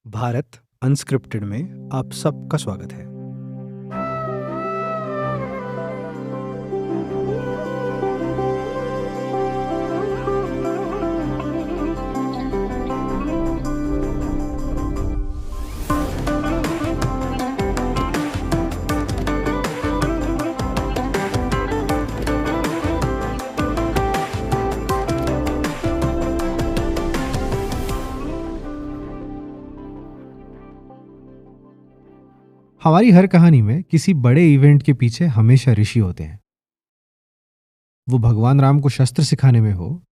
Bharat unscripted में आप सबका स्वागत है। हमारी हर कहानी में किसी बड़े इवेंट के पीछे हमेशा ऋषि होते हैं। वो भगवान राम को शस्त्र सिखाने में हो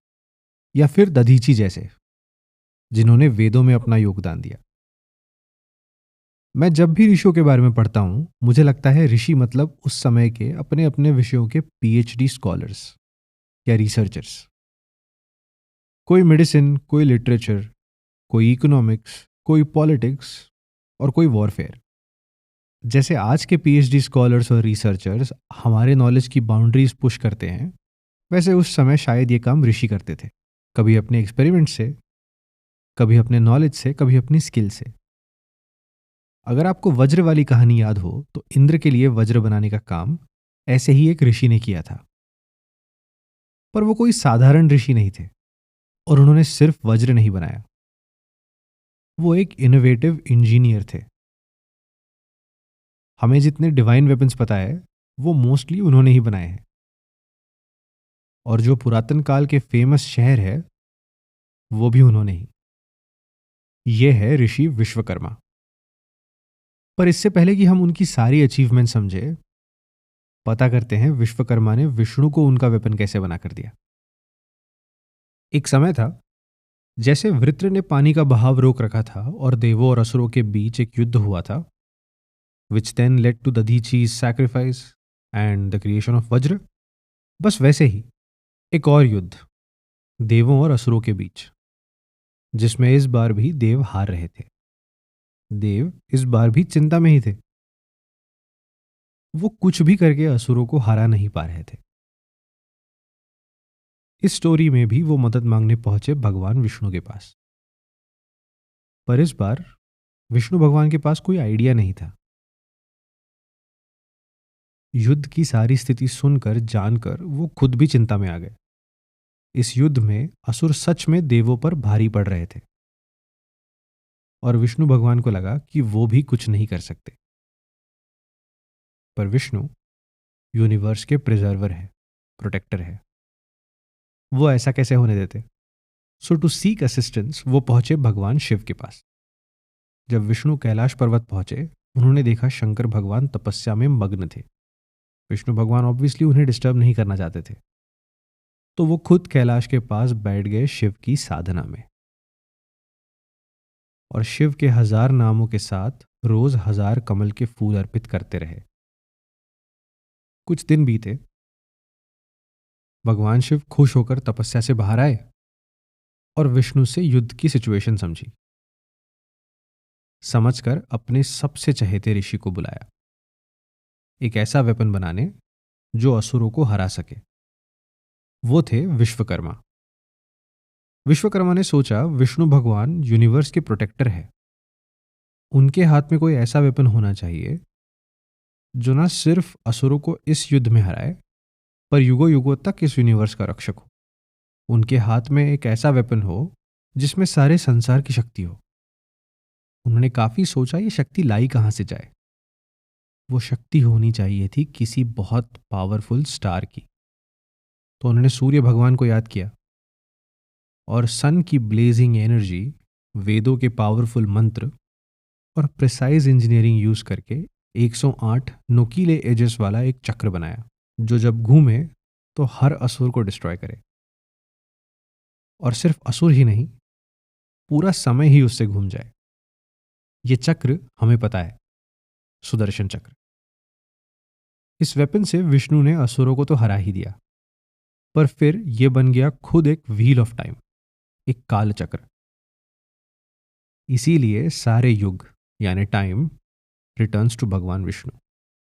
या फिर दधीची जैसे, जिन्होंने वेदों में अपना योगदान दिया। मैं जब भी ऋषियों के बारे में पढ़ता हूं, मुझे लगता है ऋषि मतलब उस समय के अपने अपने विषयों के पीएचडी स्कॉलर्स या रिसर्चर्स। कोई मेडिसिन, कोई लिटरेचर, कोई इकोनॉमिक्स, कोई पॉलिटिक्स और कोई वॉरफेयर। जैसे आज के पीएचडी स्कॉलर्स और रिसर्चर्स हमारे नॉलेज की बाउंड्रीज पुश करते हैं, वैसे उस समय शायद ये काम ऋषि करते थे। कभी अपने एक्सपेरिमेंट से, कभी अपने नॉलेज से, कभी अपनी स्किल से। अगर आपको वज्र वाली कहानी याद हो, तो इंद्र के लिए वज्र बनाने का काम ऐसे ही एक ऋषि ने किया था। पर वो कोई साधारण ऋषि नहीं थे और उन्होंने सिर्फ वज्र नहीं बनाया, वो एक इनोवेटिव इंजीनियर थे। हमें जितने डिवाइन वेपन्स पता है, वो मोस्टली उन्होंने ही बनाए हैं। और जो पुरातन काल के फेमस शहर है, वो भी उन्होंने ही। ये है ऋषि विश्वकर्मा। पर इससे पहले कि हम उनकी सारी अचीवमेंट समझे, पता करते हैं विश्वकर्मा ने विष्णु को उनका वेपन कैसे बना कर दिया। एक समय था जैसे वृत्र ने पानी का बहाव रोक रखा था और देवों और असुरों के बीच एक युद्ध हुआ था, which then led to दधीची's sacrifice and the creation of वज्र। बस वैसे ही एक और युद्ध देवों और असुरों के बीच, जिसमें इस बार भी देव हार रहे थे। देव इस बार भी चिंता में ही थे। वो कुछ भी करके असुरों को हरा नहीं पा रहे थे। इस स्टोरी में भी वो मदद मांगने पहुंचे भगवान विष्णु के पास। पर इस बार विष्णु भगवान के पास कोई आइडिया नहीं था। युद्ध की सारी स्थिति सुनकर, जानकर वो खुद भी चिंता में आ गए। इस युद्ध में असुर सच में देवों पर भारी पड़ रहे थे और विष्णु भगवान को लगा कि वो भी कुछ नहीं कर सकते। पर विष्णु यूनिवर्स के प्रिजर्वर है, प्रोटेक्टर है। वो ऐसा कैसे होने देते? सो टू सीक असिस्टेंस वो पहुंचे भगवान शिव के पास। जब विष्णु कैलाश पर्वत पहुंचे, उन्होंने देखा शंकर भगवान तपस्या में मग्न थे। विष्णु भगवान ऑब्वियसली उन्हें डिस्टर्ब नहीं करना चाहते थे, तो वो खुद कैलाश के पास बैठ गए शिव की साधना में और शिव के 1000 नामों के साथ रोज 1000 कमल के फूल अर्पित करते रहे। कुछ दिन बीते। भगवान शिव खुश होकर तपस्या से बाहर आए और विष्णु से युद्ध की सिचुएशन समझी। समझकर अपने सबसे चहेते ऋषि को बुलाया, एक ऐसा वेपन बनाने जो असुरों को हरा सके। वो थे विश्वकर्मा। विश्वकर्मा ने सोचा, विष्णु भगवान यूनिवर्स के प्रोटेक्टर है, उनके हाथ में कोई ऐसा वेपन होना चाहिए जो न सिर्फ असुरों को इस युद्ध में हराए, पर युगों युगों तक इस यूनिवर्स का रक्षक हो। उनके हाथ में एक ऐसा वेपन हो जिसमें सारे संसार की शक्ति हो। उन्होंने काफी सोचा, ये शक्ति लाई कहां से जाए। वो शक्ति होनी चाहिए थी किसी बहुत पावरफुल स्टार की। तो उन्होंने सूर्य भगवान को याद किया और सन की ब्लेजिंग एनर्जी, वेदों के पावरफुल मंत्र और प्रिसाइज इंजीनियरिंग यूज करके 108 नुकीले एजेस वाला एक चक्र बनाया, जो जब घूमे तो हर असुर को डिस्ट्रॉय करे। और सिर्फ असुर ही नहीं, पूरा समय ही उससे घूम जाए। ये चक्र हमें पता है, सुदर्शन चक्र। इस वेपन से विष्णु ने असुरों को तो हरा ही दिया, पर फिर यह बन गया खुद एक व्हील ऑफ टाइम, एक काल चक्र। इसीलिए सारे युग यानी टाइम रिटर्न्स टू भगवान विष्णु,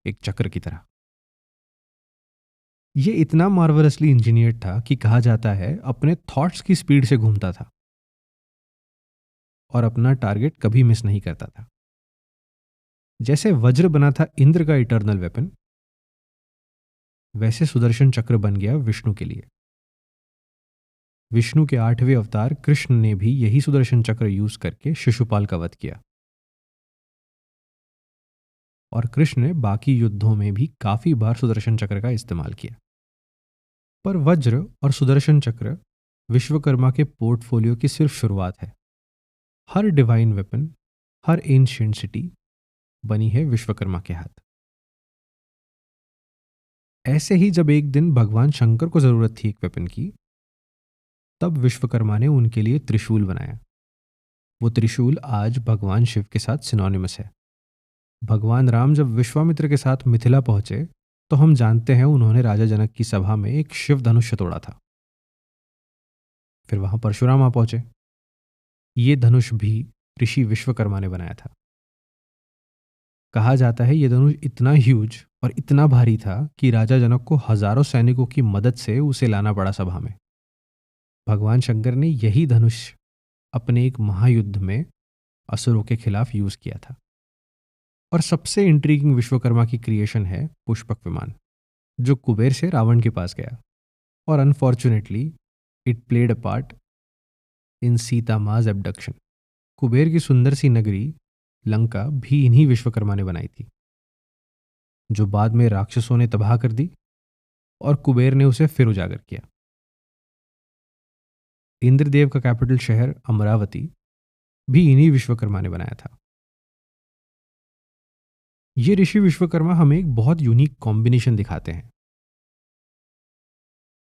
एक चक्र की तरह। यह इतना मार्वलसली इंजीनियर्ड था कि कहा जाता है अपने थॉट्स की स्पीड से घूमता था। और अपना टारगेट कभी मिस नहीं करता था। जैसे वज्र बना था इंद्र का इटर्नल वेपन, वैसे सुदर्शन चक्र बन गया विष्णु के लिए। विष्णु के 8वें अवतार कृष्ण ने भी यही सुदर्शन चक्र यूज करके शिशुपाल का वध किया। और कृष्ण ने बाकी युद्धों में भी काफी बार सुदर्शन चक्र का इस्तेमाल किया। पर वज्र और सुदर्शन चक्र विश्वकर्मा के पोर्टफोलियो की सिर्फ शुरुआत है। हर डिवाइन वेपन, हर एंशिएंट सिटी बनी है विश्वकर्मा के हाथ। ऐसे ही जब एक दिन भगवान शंकर को जरूरत थी एक वेपन की, तब विश्वकर्मा ने उनके लिए त्रिशूल बनाया। वो त्रिशूल आज भगवान शिव के साथ सिनोनिमस है। भगवान राम जब विश्वामित्र के साथ मिथिला पहुंचे, तो हम जानते हैं उन्होंने राजा जनक की सभा में एक शिव धनुष तोड़ा था। फिर वहां परशुराम आ पहुंचे। ये धनुष भी ऋषि विश्वकर्मा ने बनाया था। कहा जाता है ये धनुष इतना ह्यूज और इतना भारी था कि राजा जनक को हजारों सैनिकों की मदद से उसे लाना पड़ा सभा में। भगवान शंकर ने यही धनुष अपने एक महायुद्ध में असुरों के खिलाफ यूज किया था। और सबसे इंट्रीगिंग विश्वकर्मा की क्रिएशन है पुष्पक विमान, जो कुबेर से रावण के पास गया। और unfortunately it played a part in Sita माज एब्डक्शन। कुबेर की सुंदर सी नगरी लंका भी इन्हीं विश्वकर्मा ने बनाई थी, जो बाद में राक्षसों ने तबाह कर दी और कुबेर ने उसे फिर उजागर किया। इंद्रदेव का कैपिटल शहर अमरावती भी इन्हीं विश्वकर्मा ने बनाया था। ये ऋषि विश्वकर्मा हमें एक बहुत यूनिक कॉम्बिनेशन दिखाते हैं।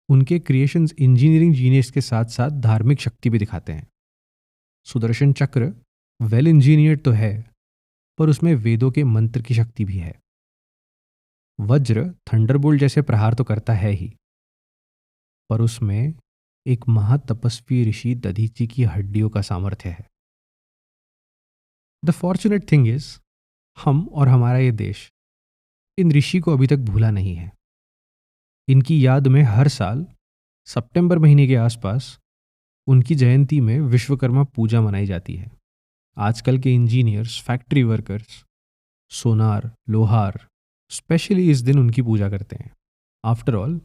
उनके क्रिएशंस इंजीनियरिंग जीनियस के साथ साथ धार्मिक शक्ति भी दिखाते हैं। सुदर्शन चक्र वेल इंजीनियर्ड तो है, पर उसमें वेदों के मंत्र की शक्ति भी है। वज्र थंडरबोल्ट जैसे प्रहार तो करता है ही, पर उसमें एक महातपस्वी ऋषि दधीची की हड्डियों का सामर्थ्य है। द फॉर्चुनेट थिंग इज, हम और हमारा ये देश इन ऋषि को अभी तक भूला नहीं है। इनकी याद में हर साल सितंबर महीने के आसपास उनकी जयंती में विश्वकर्मा पूजा मनाई जाती है। आजकल के इंजीनियर्स, फैक्ट्री वर्कर्स, सोनार, लोहार स्पेशली इस दिन उनकी पूजा करते हैं। After all,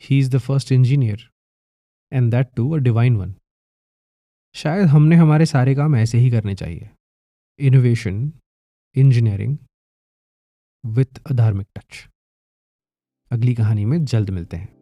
he is the first engineer and that too a divine one. शायद हमने हमारे सारे काम ऐसे ही करने चाहिए। इनोवेशन, इंजीनियरिंग विथ अ धार्मिक टच। अगली कहानी में जल्द मिलते हैं।